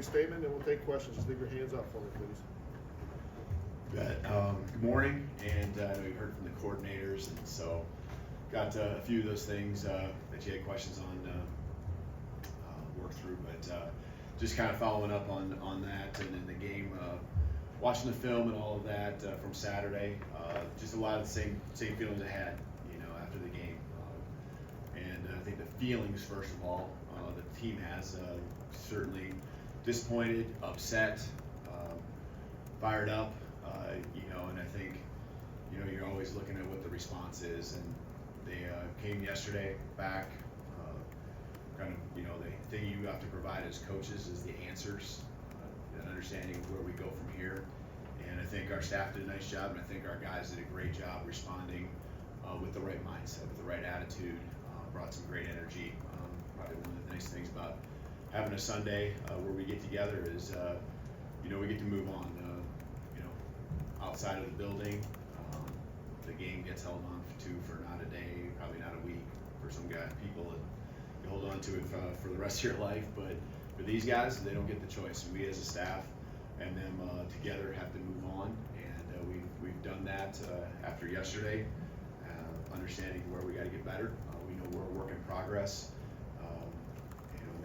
Statement, and we'll take questions. Just leave your hands up for me, please. Good morning, and I know you heard from the coordinators, and so got a few of those things that you had questions on work through, but just kind of following up on that, and in the game, watching the film and all of that from Saturday, just a lot of the same feelings I had, after the game, and I think the feelings, first of all, the team has certainly disappointed, upset, fired up, and I think, you're always looking at what the response is, and they came yesterday back, kind of, the thing you have to provide as coaches is the answers, and understanding where we go from here, and I think our staff did a nice job, and I think our guys did a great job responding with the right mindset, with the right attitude, brought some great energy. Probably one of the nice things about having a Sunday where we get together is, we get to move on. Outside of the building, the game gets held on to for not a day, probably not a week. For some people, you hold on to it for the rest of your life. But for these guys, they don't get the choice. And we as a staff and them together have to move on. And we've done that after yesterday, understanding where we got to get better. We know we're a work in progress.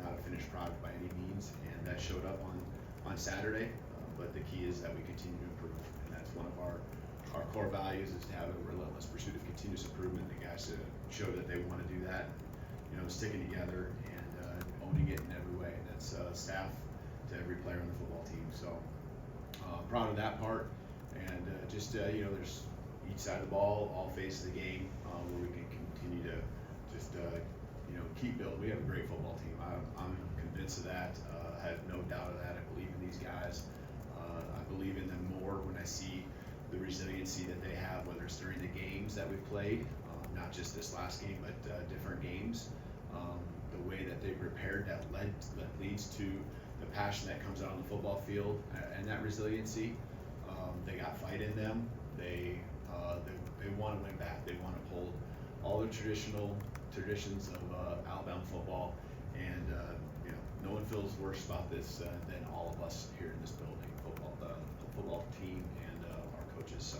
Not a finished product by any means, and that showed up on Saturday. But the key is that we continue to improve, and that's one of our core values is to have a relentless pursuit of continuous improvement. The guys to show that they want to do that, sticking together and owning it in every way. And that's staff to every player on the football team. So proud of that part, and there's each side of the ball, all faces of the game, where we can continue to just keep building. We have a great football team. I'm convinced of that. I have no doubt of that. I believe in these guys. I believe in them more when I see the resiliency that they have, whether it's during the games that we've played, not just this last game, but different games. The way that they prepared that leads to the passion that comes out on the football field, and that resiliency. They got fight in them. They want to win back. They want to uphold all the traditions of Alabama football, and no one feels worse about this than all of us here in this building, the football team and our coaches. So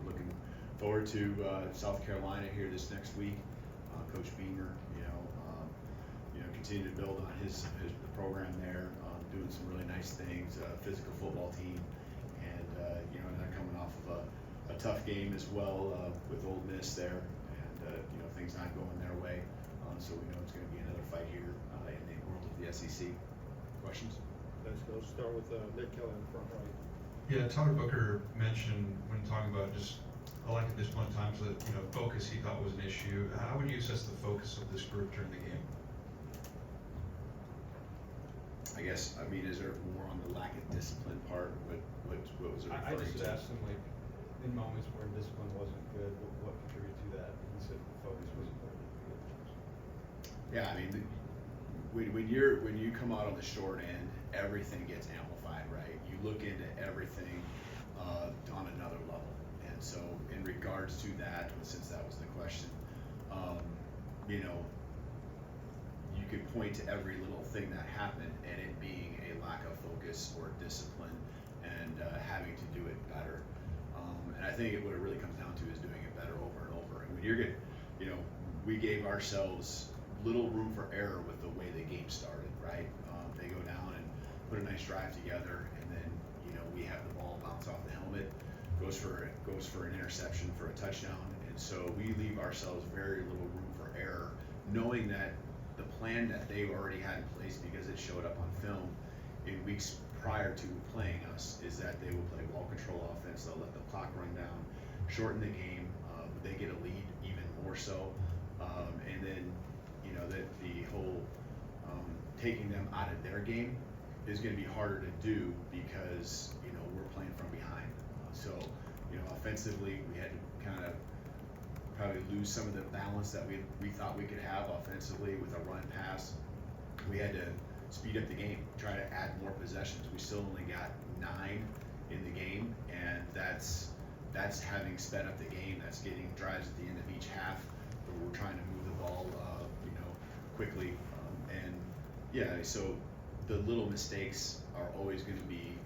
looking forward to South Carolina here this next week. Coach Beamer, continue to build on his program there, doing some really nice things. Physical football team, and they're coming off of a tough game as well with Ole Miss there, and things not going their way. So we know it's going to be another fight here in the world of the SEC. Questions? Let's go start with Nick Kelly in the front right. Yeah, Tyler Booker mentioned when talking about just a lack of discipline at times that focus he thought was an issue. How would you assess the focus of this group during the game? I guess, is there more on the lack of discipline part? What was it referring I just to? asked him, in moments where discipline wasn't good, what contributed to that? He said the focus was important. Yeah, when you come out on the short end, everything gets amplified, right? You look into everything on another level, and so in regards to that, since that was the question, you could point to every little thing that happened and it being a lack of focus or discipline and having to do it better. And I think what it really comes down to is doing it better over and over. And when you're good, we gave ourselves little room for error with the way the game started, right? They go down and put a nice drive together, and then we have the ball bounce off the helmet, goes for an interception for a touchdown, and so we leave ourselves very little room for error, knowing that the plan that they already had in place, because it showed up on film in weeks prior to playing us, is that they will play ball control offense. They'll let the clock run down, shorten the game. They get a lead even more so, and then that the whole taking them out of their game is going to be harder to do because we're playing from behind. So offensively, we had to kind of probably lose some of the balance that we thought we could have offensively with a run pass. We had to speed up the game, try to add more possessions. We still only got 9 in the game, and that's having sped up the game. That's getting drives at the end of each half where we're trying to move the ball quickly, and yeah, so the little mistakes are always going to be,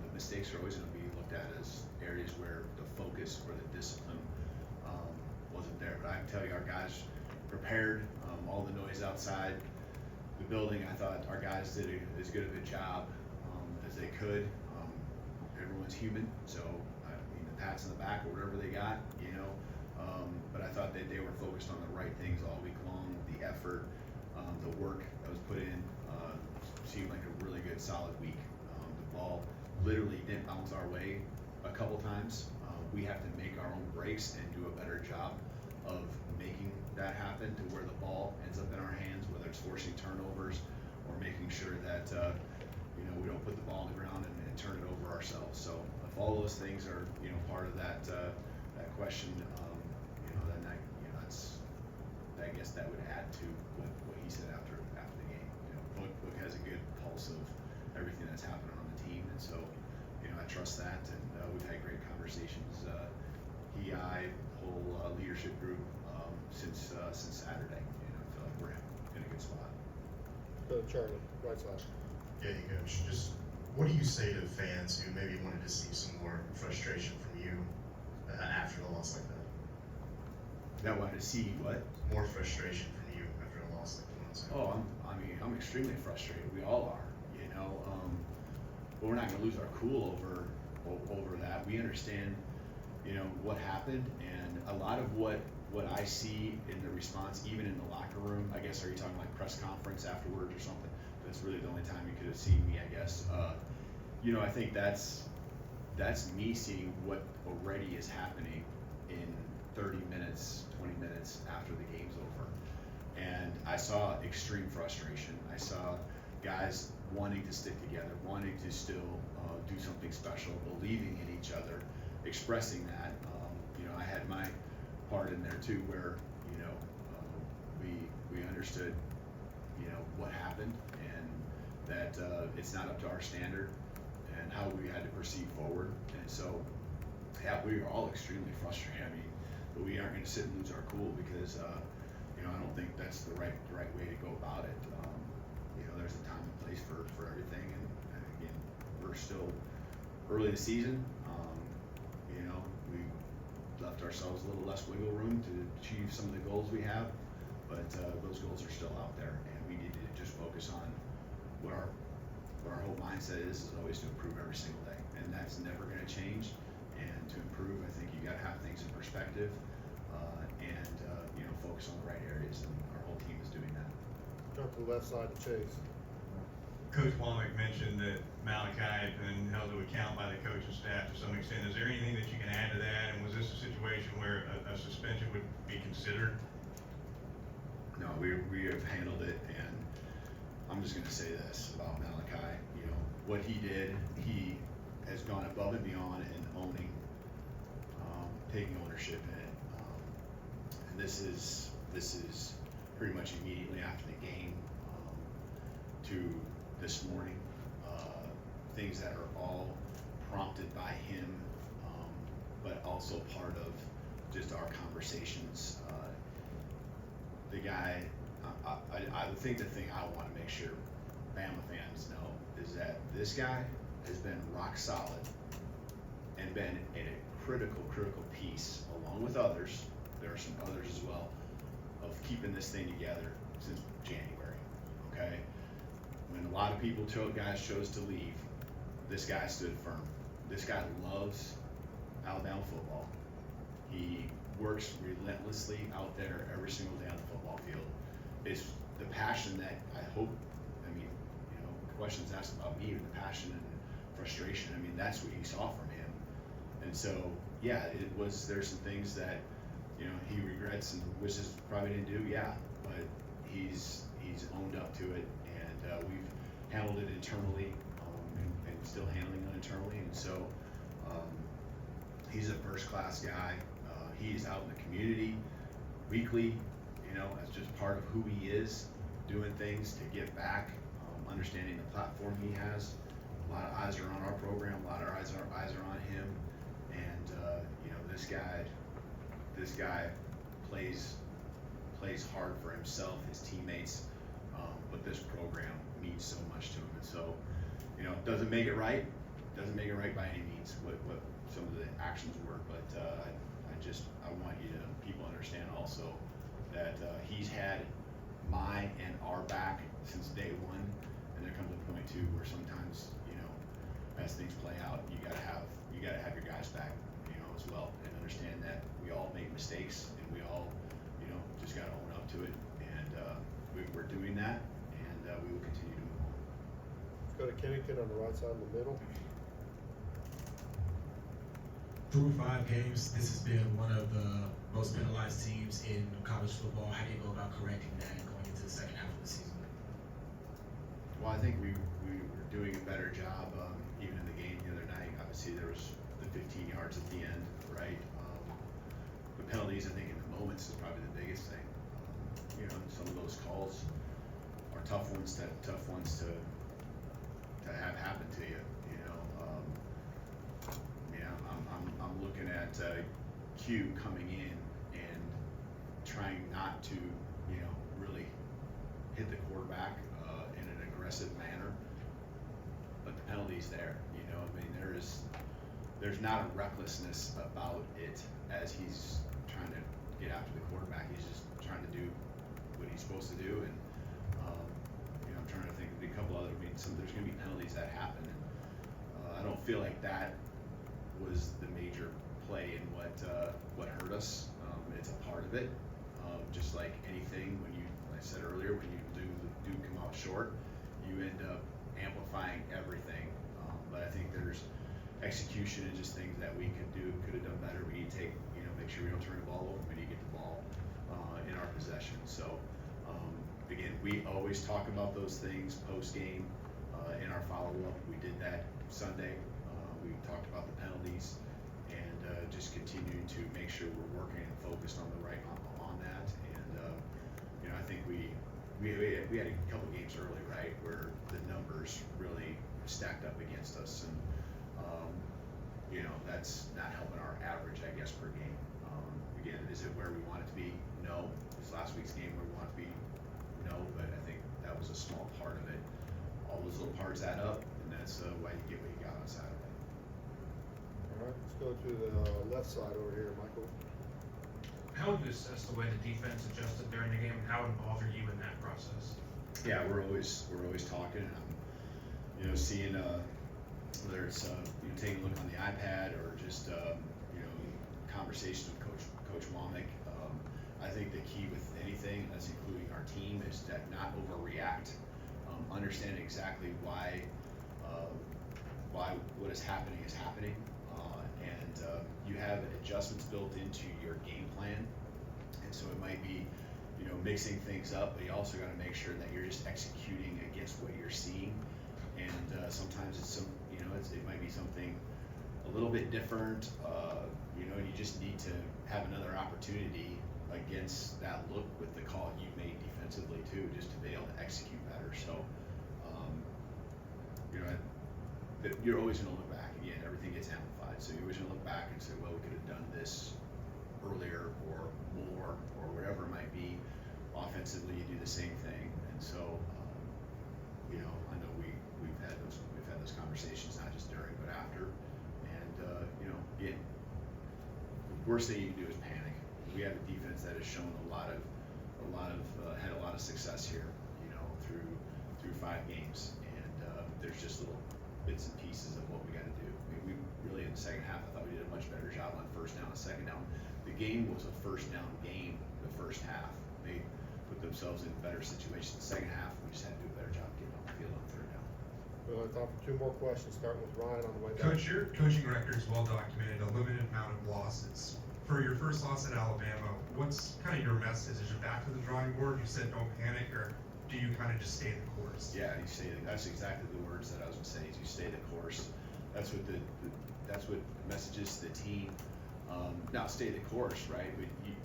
the mistakes are always going to be looked at as areas where the focus or the discipline wasn't there. But I can tell you, our guys prepared. All the noise outside the building, I thought our guys did as good of a job as they could. Everyone's human, so I mean the pats on the back or whatever they got, but I thought that they were focused on the right things all week long. The effort, the work that was put in seemed like a really good, solid week. The ball literally didn't bounce our way a couple times. We have to make our own breaks and do a better job of making that happen to where the ball ends up in our hands, whether it's forcing turnovers or making sure that we don't put the ball on the ground and turn it over ourselves. So if all those things are part of that question, then I guess that would add to what he said after the game. Book has a good pulse of everything that's happening on the team, and so I trust that, and we've had great conversations. I, whole leadership group since Saturday. I feel like we're in a good spot. Charlie, right side. Yeah, you coach. Just what do you say to fans who maybe wanted to see some more frustration from you after a loss like that? That wanted to see what? More frustration from you after a loss like the one second. Oh, I'm extremely frustrated. We all are, but we're not going to lose our cool over that. We understand, what happened, and a lot of what I see in the response, even in the locker room. I guess, are you talking like press conference afterwards or something? That's really the only time you could have seen me, I guess. I think that's me seeing what already is happening in 30 minutes, 20 minutes after the game's over. And I saw extreme frustration. I saw guys wanting to stick together, wanting to still do something special, believing in each other, expressing that. I had my part in there too, where we understood what happened, and that it's not up to our standard and how we had to proceed forward. And so we were all extremely frustrated. But we aren't going to sit and lose our cool, because I don't think that's the right way to go about it. There's a time and place for everything, and again, we're still early in the season. We left ourselves a little less wiggle room to achieve some of the goals we have, but those goals are still out there, and we need to just focus on what our whole mindset is always to improve every single day, and that's never going to change. And to improve, I think you got to have things in perspective, and focus on the right areas, and our whole team is doing that. Jump to the left side to Chase. Coach Womack mentioned that Malachi had been held to account by the coaching staff to some extent. Is there anything that you can add to that? And was this a situation where a suspension would be considered? No, we have handled it, and I'm just going to say this about Malachi. What he did, he has gone above and beyond in owning, taking ownership in it. And this is pretty much immediately after the game to this morning. Things that are all prompted by him, but also part of just our conversations. The guy, I think the thing I want to make sure Bama fans know is that this guy has been rock solid and been a critical piece, along with others. There are some others as well, of keeping this thing together since January. Okay, when a lot of guys chose to leave, this guy stood firm. This guy loves Alabama football. He works relentlessly out there every single day on the football field. It's the passion that I hope, questions asked about me, the passion and frustration, that's what he saw from him. And so, there's some things that, he regrets and wishes probably didn't do, but he's owned up to it, and we've handled it internally, and still handling it internally. And so, he's a first-class guy. He's out in the community weekly, as just part of who he is, doing things to give back, understanding the platform he has. A lot of eyes are on our program, a lot of eyes are on him, and this guy plays hard for himself, his teammates, but this program means so much to him. And so, you know, doesn't make it right by any means what some of the actions were, but I want people to understand also that he's had my and our back since day one, and there comes a point too where sometimes, you know, as things play out, you gotta have your guys back, you know, as well, and understand that we all make mistakes and we all, you know, just gotta own up to it, and we're doing that, and we will continue to move on. Let's go to Kennington on the right side in the middle. Through 5 games, this has been one of the most penalized teams in college football. How do you go about correcting that going into the second half of the season? Well, I think we were doing a better job, even in the game the other night. Obviously, there was the 15 yards at the end, right? The penalties, I think, in the moments is probably the biggest thing. You know, some of those calls are tough ones to have happen to you. You know, I'm looking at Q coming in and trying not to, you know, really hit the quarterback in an aggressive manner, but the penalty's there. You know, I mean, there's not a recklessness about it as he's trying to get after the quarterback. He's just trying to do what he's supposed to do, and you know, I'm trying to think of a couple other. I mean, there's going to be penalties that happen, and I don't feel like that was the major play in what hurt us. It's a part of it, just like anything. Like I said earlier, when you do come out short, you end up amplifying everything. But I think there's execution and just things that we could have done better. We need to make sure we don't turn the ball over. We need to get the ball in our possession. So again, we always talk about those things post game in our follow up. We did that Sunday. We talked about the penalties and just continue to make sure we're working and focused on that. And you know, I think we had a couple games early, right, where the numbers really stacked up against us, and you know, that's not helping our average, I guess, per game. Again, is it where we want it to be? No. This last week's game where we want it to be? No. But I think that was a small part of it. All those little parts add up, and that's why you get what you got on Saturday. All right, let's go to the left side over here, Michael. How would you assess the way the defense adjusted during the game, and how involved are you in that process? Yeah, we're always talking. You know, seeing whether it's you know, taking a look on the iPad or just you know, conversations with Coach Womack. I think the key with anything, that's including our team, is that not overreact. Understand exactly why what is happening, and you have adjustments built into your game plan, and so it might be, you know, mixing things up, but you also got to make sure that you're just executing against what you're seeing, and sometimes it's it might be something a little bit different, you know, and you just need to have another opportunity against that look with the call you made defensively too, just to be able to execute better. So you know, you're always going to look back. Again, everything gets amplified, so you're always going to look back and say, well, we could have done this earlier or more or whatever it might be. Offensively, you do the same thing, and so you know, I know we've had those conversations, not just during but after, and you know, again, the worst thing you can do is panic. We have a defense that has shown had a lot of success here, you know, through 5 games, and there's just little bits and pieces of what we got to do. I mean, we really, in the second half, I thought we did a much better job on first down and second down. The game was a first down game the first half. They put themselves in better situations. The second half, we just had to do a better job getting off the field on third down. We'll have time for 2 more questions, starting with Ryan on the way down. Coach, your coaching record is well documented, a limited amount of losses. For your first loss at Alabama, what's kind of your message? Is it back to the drawing board? You said don't panic, or do you kind of just stay the course? Yeah, that's exactly the words that I was going to say. Is you stay the course. That's what that's what messages to the team. Now stay the course, right?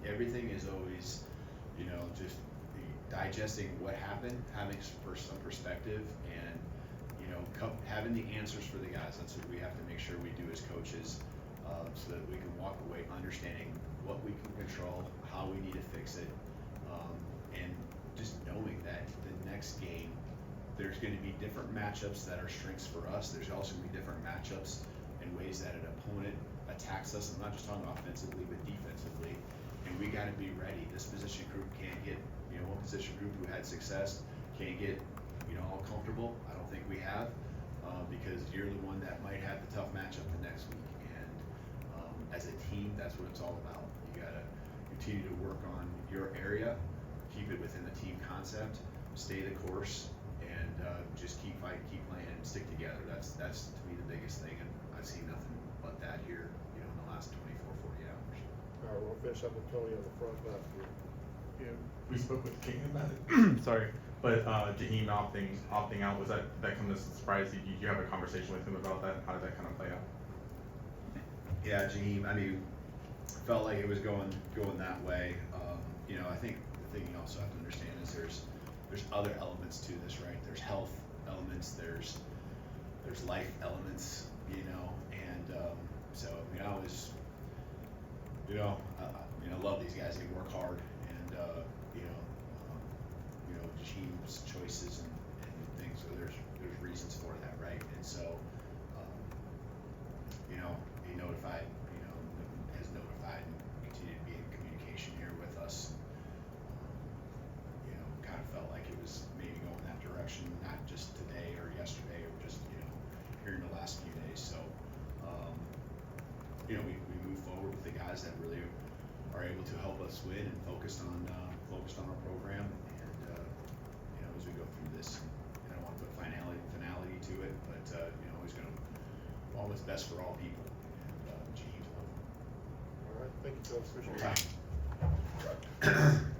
Everything is always, you know, just digesting what happened, having some perspective, and you know, having the answers for the guys. That's what we have to make sure we do as coaches. So that we can walk away understanding what we can control, how we need to fix it, and just knowing that the next game there's going to be different matchups that are strengths for us. There's also going to be different matchups in ways that an opponent attacks us. I'm not just talking offensively, but defensively. And we got to be ready. This position group can't get, one position group who had success can't get, all comfortable. I don't think we have, because you're the one that might have the tough matchup the next week. And as a team, that's what it's all about. You got to continue to work on your area, keep it within the team concept, stay the course, and just keep fighting, keep playing, and stick together. That's to me the biggest thing, and I've seen nothing but that here, in the last 24, 40 hours. All right, we'll finish up with Tony on the front left here. Yeah, we spoke with King about it. Sorry, but Jahiem opting out, was that come as a surprise? Did you have a conversation with him about that? How did that kind of play out? Yeah, Jahiem, felt like it was going that way. I think the thing you also have to understand is there's other elements to this, right? There's health elements, there's life elements, and so I was, I love these guys. They work hard, and Jahiem's choices and things. So there's reasons for that, right? And so, he notified, has notified and continued to be in communication here with us. Kind of felt like it was maybe going that direction, not just today or yesterday or just, here in the last few days. So, we move forward with the guys that really are able to help us win and focused on our program. And, as we go through this, I don't want to put finality to it, but, always going to want what's best for all people. And, Jahiem's one. All right, thank you, Coach. Appreciate Full it. time.